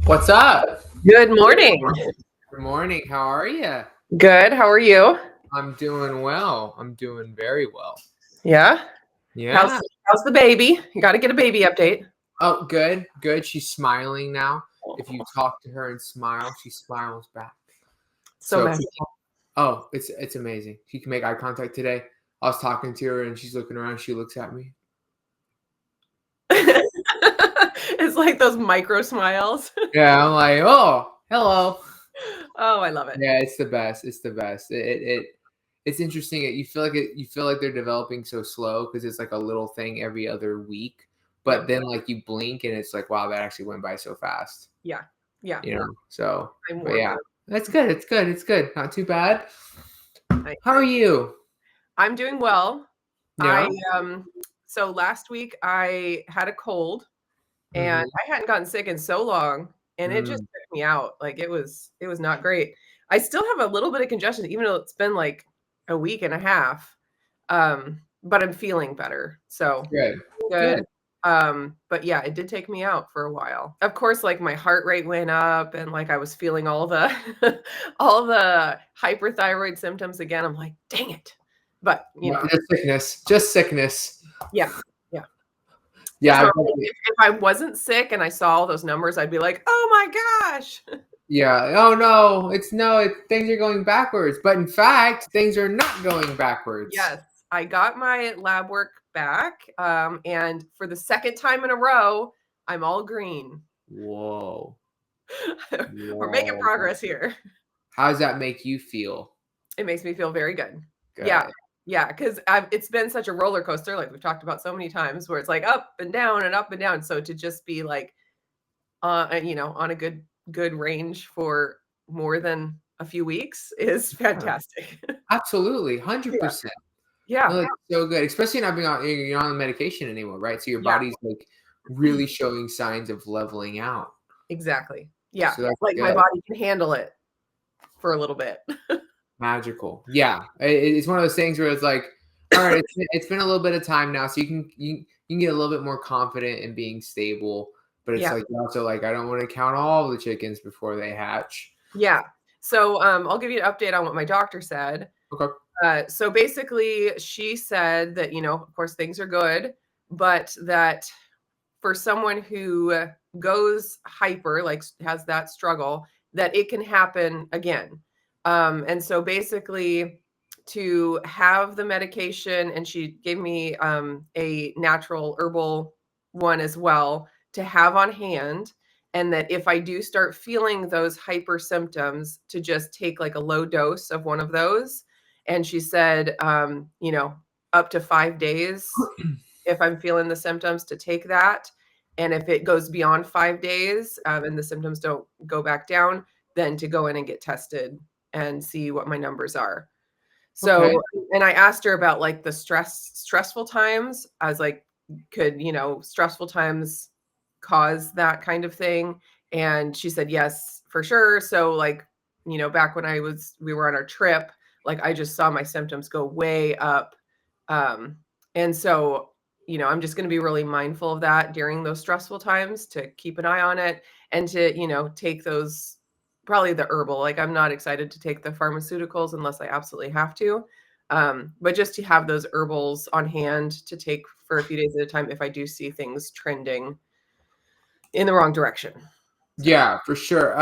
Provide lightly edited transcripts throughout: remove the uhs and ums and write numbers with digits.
What's up? Good morning. Good morning. How are you? Good. How are you? I'm doing well. I'm doing very well. Yeah. Yeah. How's the baby? You got to get a baby update. Oh, good. Good. She's smiling now. If you talk to her and smile, she smiles back. So So, messy. oh, it's amazing. She can make eye contact today. I was talking to her and she's looking around. She looks at me. It's like those micro smiles. Yeah, I'm like, oh, hello. Oh, I love it. Yeah, it's the best. It's the best. It's interesting. You feel like you feel like they're developing so slow because it's like a little thing every other week. But Yep. then like you blink and it's like, wow, that actually went by so fast. Yeah. Yeah. So I'm but yeah, working. that's good. It's good. It's good. Not too bad. I- How are you? I'm doing well. Yeah. So last week I had a cold and Hmm. I hadn't gotten sick in so long and it just took me out. Like it was not great. I still have a little bit of congestion even though it's been like a week and a half. But I'm feeling better. So Good. good. Good. But yeah, it did take me out for a while. Of course, like my heart rate went up and like I was feeling all the all the hyperthyroid symptoms again. I'm like, dang it. But Just sickness. Just sickness. yeah, yeah. Because Yeah. normally if I wasn't sick and I saw all those numbers, I'd be like, oh my gosh. Yeah. Oh no. Things are going backwards. But in fact, things are not going backwards. Yes, I got my lab work back. And for the second time in a row, I'm all green. Whoa. We're making Whoa. progress here. How does that make you feel? It makes me feel very good. Yeah. Good. Yeah, because it's been such a roller coaster, like we've talked about so many times, where it's like up and down and up and down. So to just be like, on a good range for more than a few weeks is fantastic. Absolutely. Yeah. 100%. Yeah. No, that's so good. Especially not being on you're not on medication anymore, right? So your Yeah. body's like really showing signs of leveling out. Exactly. Yeah. So that's Like my good. body can handle it for a little bit. Magical. Yeah. It's one of those things where it's like, all right, it's been a little bit of time now, so you can get a little bit more confident in being stable. But it's Yeah. like you're also like, I don't want to count all the chickens before they hatch. Yeah. So I'll give you an update on what my doctor said. Okay. So basically, she said that, of course, things are good, but that for someone who goes hyper, like has that struggle, that it can happen again. And so basically, to have the medication, and she gave me a natural herbal one as well to have on hand. And that if I do start feeling those hyper symptoms, to just take like a low dose of one of those. And she said, up to 5 days if I'm feeling the symptoms to take that. And if it goes beyond 5 days and the symptoms don't go back down, then to go in and get tested and see what my numbers are. So, Okay. and I asked her about like the stressful times. I was like, could, stressful times cause that kind of thing? And she said, yes, for sure. So like, back when we were on our trip, like I just saw my symptoms go way up. And so, I'm just going to be really mindful of that during those stressful times to keep an eye on it and to, take those probably the herbal. Like I'm not excited to take the pharmaceuticals unless I absolutely have to. But just to have those herbals on hand to take for a few days at a time if I do see things trending in the wrong direction. So, Yeah, for sure.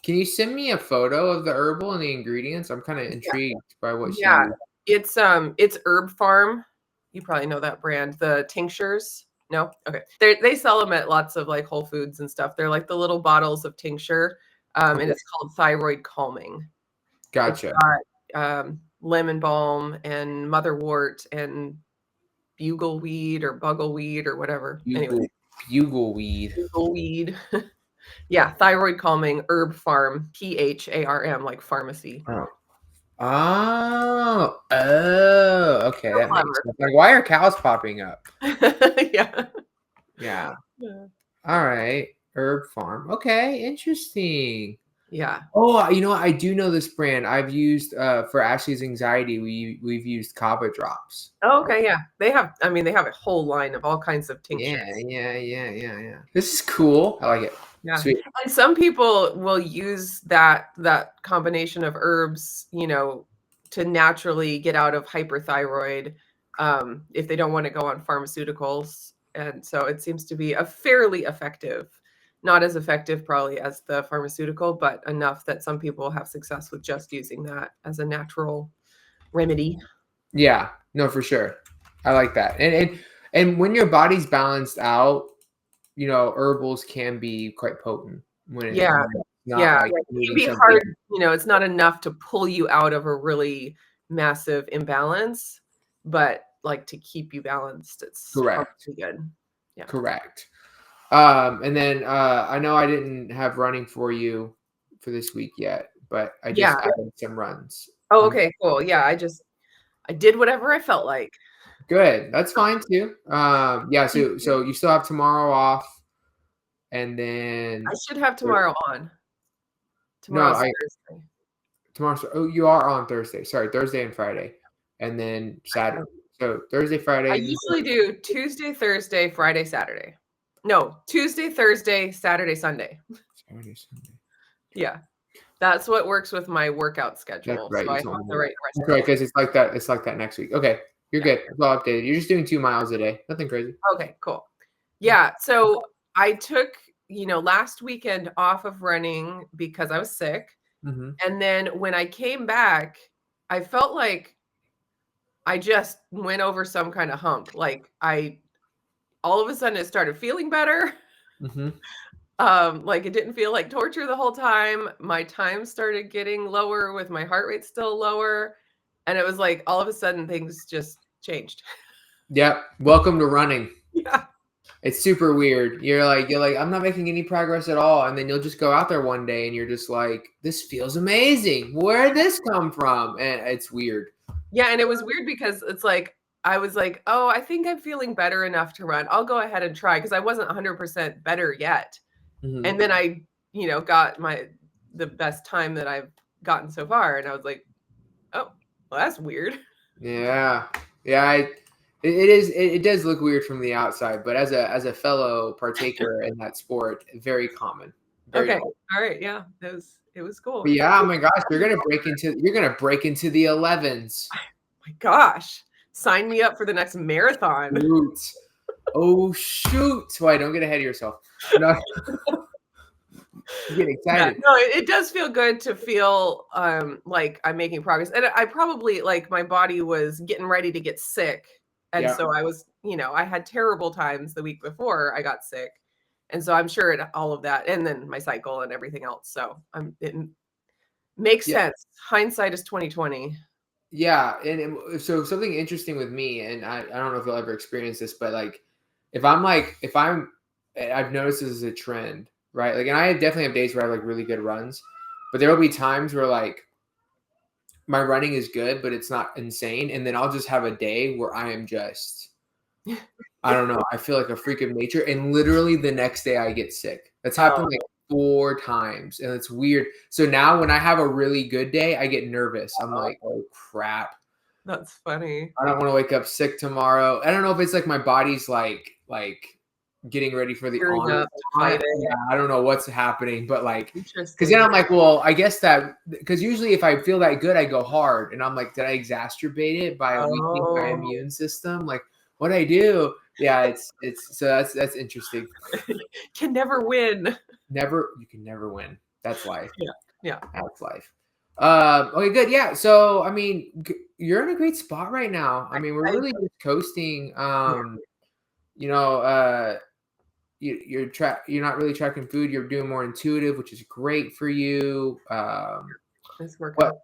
Can you send me a photo of the herbal and the ingredients? I'm kind of yeah. intrigued by what she Yeah. used. It's Herb Farm. You probably know that brand. The tinctures. No? Okay. They sell them at lots of like Whole Foods and stuff. They're like the little bottles of tincture. And Okay. it's called Thyroid Calming. It's Gotcha. got lemon balm and motherwort and bugleweed or buggleweed or whatever. Anyway, Bugleweed. bugleweed. Yeah, Thyroid Calming Herb Farm, PHARM, like pharmacy. Oh. Oh, okay, So that makes clever. sense. Like, why are cows popping up? Yeah. Yeah. Yeah. All right. Herb Farm. Okay, interesting. Yeah. Oh, you know what? I do know this brand. I've used for Ashley's anxiety. We've used Kava drops. Oh, okay, yeah. They have a whole line of all kinds of Yeah, tinctures. yeah, yeah, yeah, yeah. This is cool. I like it. Yeah. Sweet. And some people will use that combination of herbs, to naturally get out of hyperthyroid, if they don't want to go on pharmaceuticals. And so it seems to be a fairly effective, not as effective probably as the pharmaceutical, but enough that some people have success with just using that as a natural remedy. Yeah, no, for sure. I like that. And when your body's balanced out, herbals can be quite potent when Yeah. it's not Yeah. like It can needing be something. hard, it's not enough to pull you out of a really massive imbalance, but like to keep you balanced, it's Correct. probably good. Yeah. Correct. And then I know I didn't have running for you for this week yet, but I just Yeah. added some runs. Oh, okay, cool. Yeah, I did whatever I felt like. Good. That's fine too. Yeah, so you still have tomorrow off, and then I should have tomorrow on. no, Tomorrow's Thursday. tomorrow. Oh, you are on Thursday. Sorry, Thursday and Friday, and then Saturday. So Thursday, Friday. I usually do Tuesday, Thursday, Friday, Saturday. No, Tuesday, Thursday, Saturday, Sunday. Saturday, Sunday. Yeah. That's what works with my workout schedule. That's right. So I have the right That's right, because it's like that. It's like that next week. Okay, you're Yeah. good. It's all updated. You're just doing 2 miles a day. Nothing crazy. Okay, cool. Yeah. So I took, last weekend off of running because I was sick. Mm-hmm. And then when I came back, I felt like I just went over some kind of hump. Like all of a sudden it started feeling better. Mm-hmm. Like it didn't feel like torture the whole time. My time started getting lower with my heart rate still lower. And it was like all of a sudden things just changed. Yep. Welcome to running. Yeah. It's super weird. You're like, I'm not making any progress at all. And then you'll just go out there one day and you're just like, this feels amazing. Where'd this come from? And it's weird. Yeah. And it was weird because it's like, I was like, oh, I think I'm feeling better enough to run. I'll go ahead and try because I wasn't 100% better yet. Mm-hmm. And then I, got the best time that I've gotten so far. And I was like, oh, well, that's weird. Yeah. Yeah. It does look weird from the outside, but as a fellow partaker in that sport, very common. Very Okay. common. All right. Yeah. It was cool. But yeah. Oh my gosh. You're going to break into the 11s. My gosh. Sign me up for the next marathon. Shoot. Oh, shoot. Why? Don't get ahead of yourself. No. You get excited. Yeah, no, it does feel good to feel like I'm making progress. And I probably like my body was getting ready to get sick. And so I was, I had terrible times the week before I got sick. And so I'm sure all of that, and then my cycle and everything else. So it makes sense. Hindsight is 2020. Yeah. And so something interesting with me, and I don't know if you'll ever experience this, but like, I've noticed this is a trend, right? Like, and I definitely have days where I have like really good runs, but there will be times where like my running is good, but it's not insane. And then I'll just have a day where I am just, I don't know. I feel like a freak of nature. And literally the next day I get sick. That's happened like 4 times. And it's weird. So now when I have a really good day, I get nervous. I'm like, oh crap. That's funny. I don't want to wake up sick tomorrow. I don't know if it's like my body's like getting ready for the honor. Yeah, I don't know what's happening, but like, because then I'm like, well, I guess that because usually if I feel that good, I go hard, and I'm like, did I exacerbate it by weakening my immune system? Like, what'd I do? Yeah, it's so that's interesting. Can never win. You can never win. That's life. Yeah, that's life. Okay, good. Yeah. So I mean, you're in a great spot right now. I mean, we're really just coasting. You're not really tracking food. You're doing more intuitive, which is great for you. It's working. But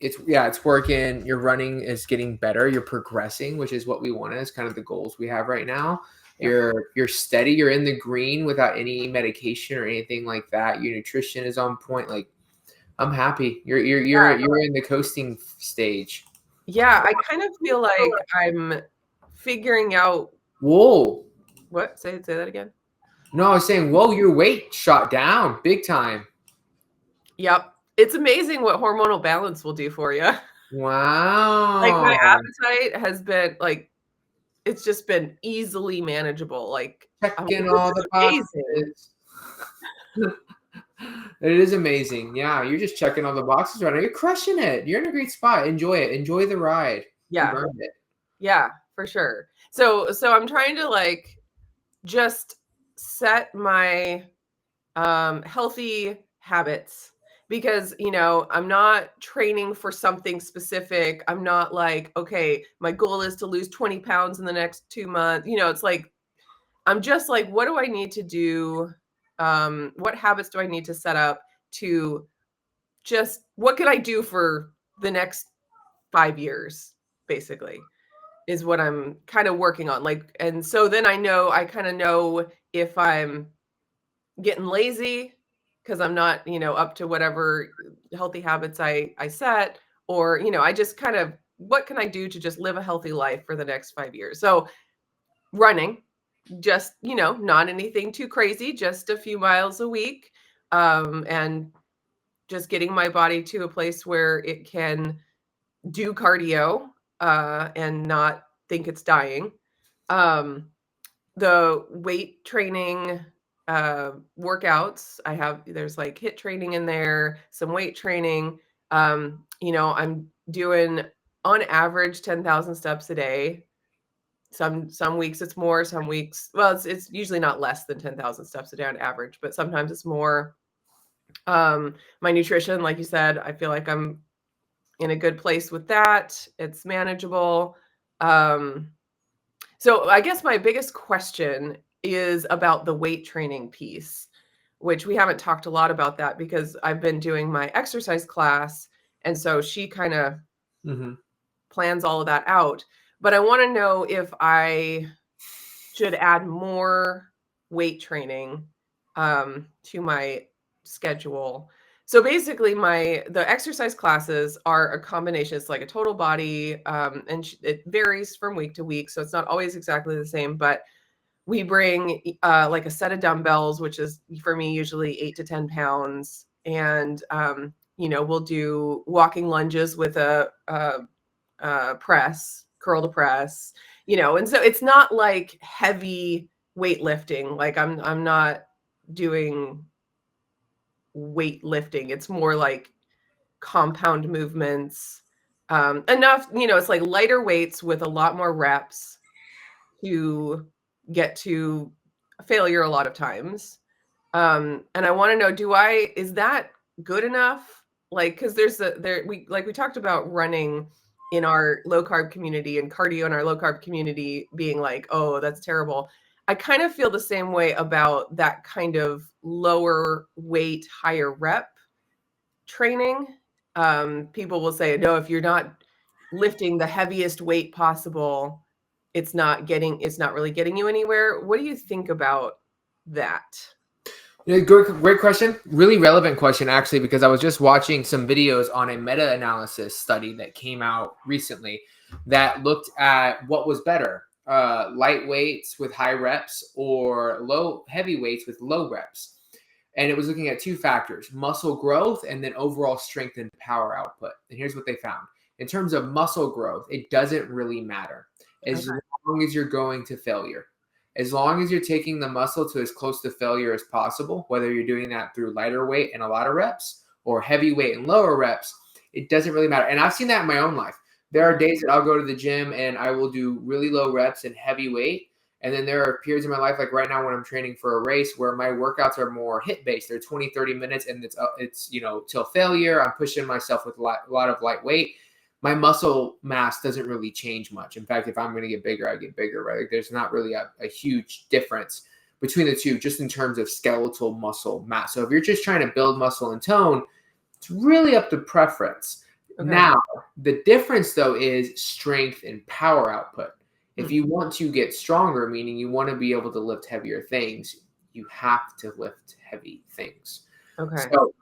it's working. Your running is getting better. You're progressing, which is what we want. Is kind of the goals we have right now. Yeah. You're steady. You're in the green without any medication or anything like that. Your nutrition is on point. Like, I'm happy. You're in the coasting stage. Yeah, I kind of feel like I'm figuring out. Whoa. What? Say that again. No, I was saying, whoa, your weight shot down big time. Yep. It's amazing what hormonal balance will do for you. Wow. Like my appetite has been like, it's just been easily manageable. Like checking all the boxes. It is amazing. Yeah, you're just checking all the boxes right now. You're crushing it. You're in a great spot. Enjoy it. Enjoy the ride. You've Yeah. earned it. Yeah, for sure. So I'm trying to like just set my healthy habits because I'm not training for something specific. I'm not like, okay, my goal is to lose 20 pounds in the next 2 months. It's like I'm just like, what do I need to do? What habits do I need to set up to just what can I do for the next 5 years, basically, is what I'm kind of working on. Like, and so then I kind of know if I'm getting lazy because I'm not, up to whatever healthy habits I set, or, I just kind of, what can I do to just live a healthy life for the next 5 years? So running, just, not anything too crazy, just a few miles a week. And just getting my body to a place where it can do cardio and not think it's dying. Um, the weight training workouts, there's like HIIT training in there, some weight training. I'm doing on average 10,000 steps a day. Some weeks it's more, some weeks, well, it's usually not less than 10,000 steps a day on average, but sometimes it's more. My nutrition, like you said, I feel like I'm in a good place with that. It's manageable. Um, so I guess my biggest question is about the weight training piece, which we haven't talked a lot about that because I've been doing my exercise class. And so she kind of Mm-hmm. plans all of that out. But I want to know if I should add more weight training to my schedule. So basically, the exercise classes are a combination. It's like a total body, and it varies from week to week, so it's not always exactly the same. But we bring like a set of dumbbells, which is for me usually 8 to 10 pounds, and we'll do walking lunges with a press, curl to press, and so it's not like heavy weightlifting. Like I'm not doing weightlifting. It's more like compound movements. Enough, it's like lighter weights with a lot more reps to get to failure a lot of times. And I want to know, is that good enough? Like, because we talked about running in our low carb community and cardio in our low carb community being like, oh, that's terrible. I kind of feel the same way about that kind of lower weight, higher rep training. People will say, no, if you're not lifting the heaviest weight possible, it's not really getting you anywhere. What do you think about that? Yeah, great question. Really relevant question, actually, because I was just watching some videos on a meta-analysis study that came out recently that looked at what was better, light weights with high reps or heavy weights with low reps. And it was looking at two factors, muscle growth and then overall strength and power output. And here's what they found. In terms of muscle growth, it doesn't really matter as long as you're going to failure. As long as you're taking the muscle to as close to failure as possible, whether you're doing that through lighter weight and a lot of reps or heavy weight and lower reps, it doesn't really matter. And I've seen that in my own life. There are days that I'll go to the gym and I will do really low reps and heavy weight. And then there are periods in my life, like right now when I'm training for a race, where my workouts are more HIIT-based. They're 20, 30 minutes and it's till failure. I'm pushing myself with a lot of light weight. My muscle mass doesn't really change much. In fact, if I'm going to get bigger, I get bigger, right? Like there's not really a huge difference between the two, just in terms of skeletal muscle mass. So if you're just trying to build muscle and tone, it's really up to preference. Okay. Now, the difference though is strength and power output. If you want to get stronger, meaning you want to be able to lift heavier things, you have to lift heavy things. Okay. So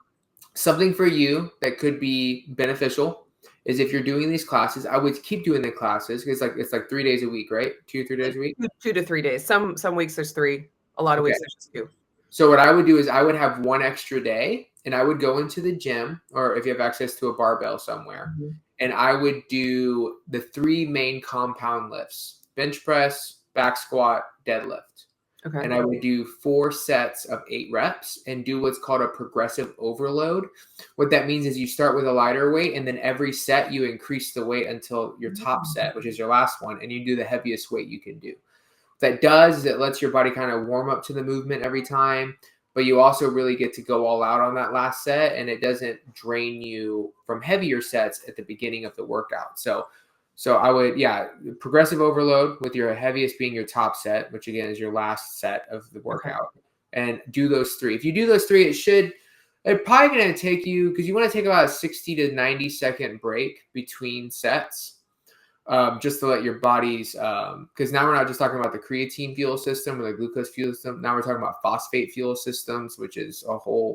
something for you that could be beneficial is if you're doing these classes, I would keep doing the classes because it's like 3 days a week, right? 2 or 3 days a week? 2 to 3 days. Some weeks there's 3. A lot of weeks there's just 2. So what I would do is I would have one extra day and I would go into the gym, or if you have access to a barbell somewhere, and I would do the 3 main compound lifts: bench press, back squat, deadlift. Okay. And I would do 4 sets of 8 reps and do what's called a progressive overload. What that means is you start with a lighter weight, and then every set you increase the weight until your top set, which is your last one, and you do the heaviest weight you can do. What that does is it lets your body kind of warm up to the movement every time, but you also really get to go all out on that last set, and it doesn't drain you from heavier sets at the beginning of the workout. So I would, progressive overload with your heaviest being your top set, which again is your last set of the workout, and do those 3. If you do those 3, it's probably going to take you, because you want to take about a 60 to 90 second break between sets, just to let your bodies, because now we're not just talking about the creatine fuel system or the glucose fuel system. Now we're talking about phosphate fuel systems, which is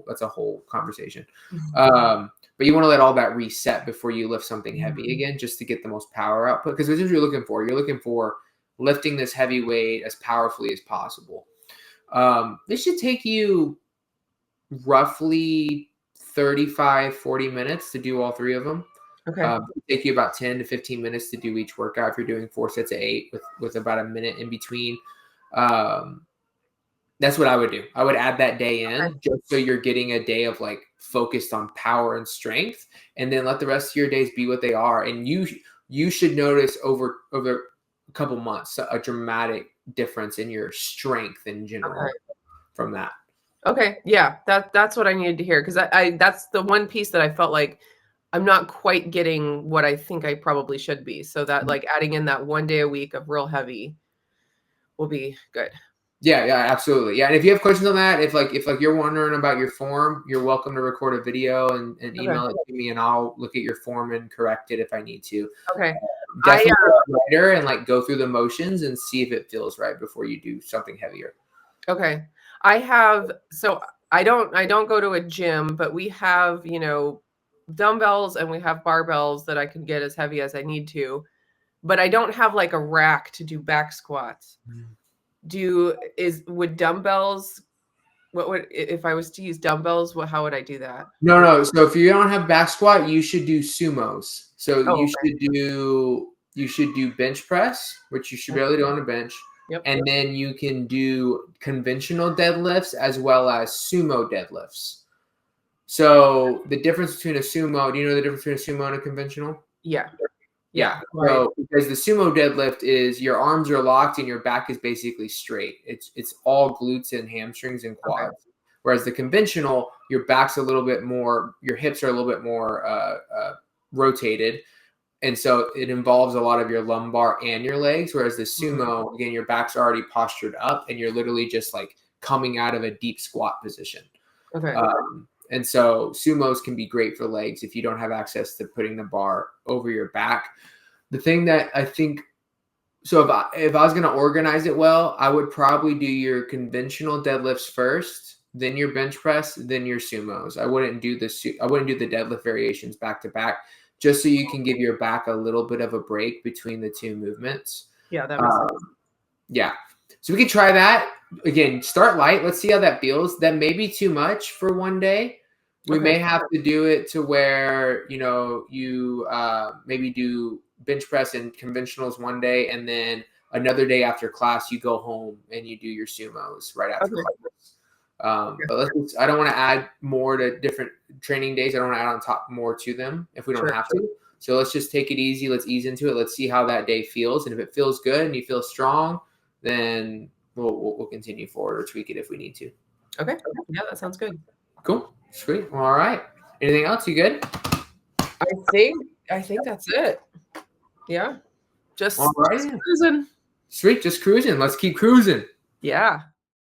that's a whole conversation. But you want to let all that reset before you lift something heavy again, just to get the most power output. Because this is what you're looking for. You're looking for lifting this heavy weight as powerfully as possible. This should take you roughly 35, 40 minutes to do all 3 of them. Okay. Take you about 10 to 15 minutes to do each workout if you're doing 4 sets of 8 with about a minute in between. That's what I would do. I would add that day in just so you're getting a day of like focused on power and strength, and then let the rest of your days be what they are. And you should notice over a couple months a dramatic difference in your strength in general from that. Okay. Yeah. That's what I needed to hear. Cause I that's the one piece that I felt like I'm not quite getting what I think I probably should be. So that like adding in that 1 day a week of real heavy will be good. Yeah, absolutely. Yeah. And if you have questions on that, if you're wondering about your form, you're welcome to record a video and email it to me, and I'll look at your form and correct it if I need to. Okay. Definitely lighter and like go through the motions and see if it feels right before you do something heavier. Okay. I don't go to a gym, but we have, dumbbells and we have barbells that I can get as heavy as I need to, but I don't have like a rack to do back squats. Would dumbbells, if I was to use dumbbells, how would I do that? No. So if you don't have back squat, you should do sumos. So you should do bench press, which you should be able to do on a bench. Yep. And then you can do conventional deadlifts as well as sumo deadlifts. So the difference between a sumo, do you know the difference between a sumo and a conventional? Yeah. Yeah. So because the sumo deadlift is your arms are locked and your back is basically straight. It's all glutes and hamstrings and quads. Okay. Whereas the conventional, your back's a little bit more, your hips are a little bit more rotated. And so it involves a lot of your lumbar and your legs. Whereas the sumo, again, your back's already postured up and you're literally just like coming out of a deep squat position. Okay. And so sumos can be great for legs if you don't have access to putting the bar over your back. The thing that I think, so if I was going to organize it well, I would probably do your conventional deadlifts first, then your bench press, then your sumos. I wouldn't do the deadlift variations back to back, just so you can give your back a little bit of a break between the 2 movements. Yeah, that makes sense. Yeah. So we could try that. Again, start light. Let's see how that feels. That may be too much for one day. We may have to do it to where, you maybe do bench press and conventionals one day, and then another day after class, you go home and you do your sumos right after class. But I don't want to add more to different training days. I don't want to add on top more to them if we don't have to. So let's just take it easy. Let's ease into it. Let's see how that day feels. And if it feels good and you feel strong, then we'll continue forward or tweak it if we need to. Okay. Yeah, that sounds good. Cool. Sweet. All right. Anything else? You good? I think that's it. Yeah. Just cruising. Sweet. Just cruising. Let's keep cruising. Yeah.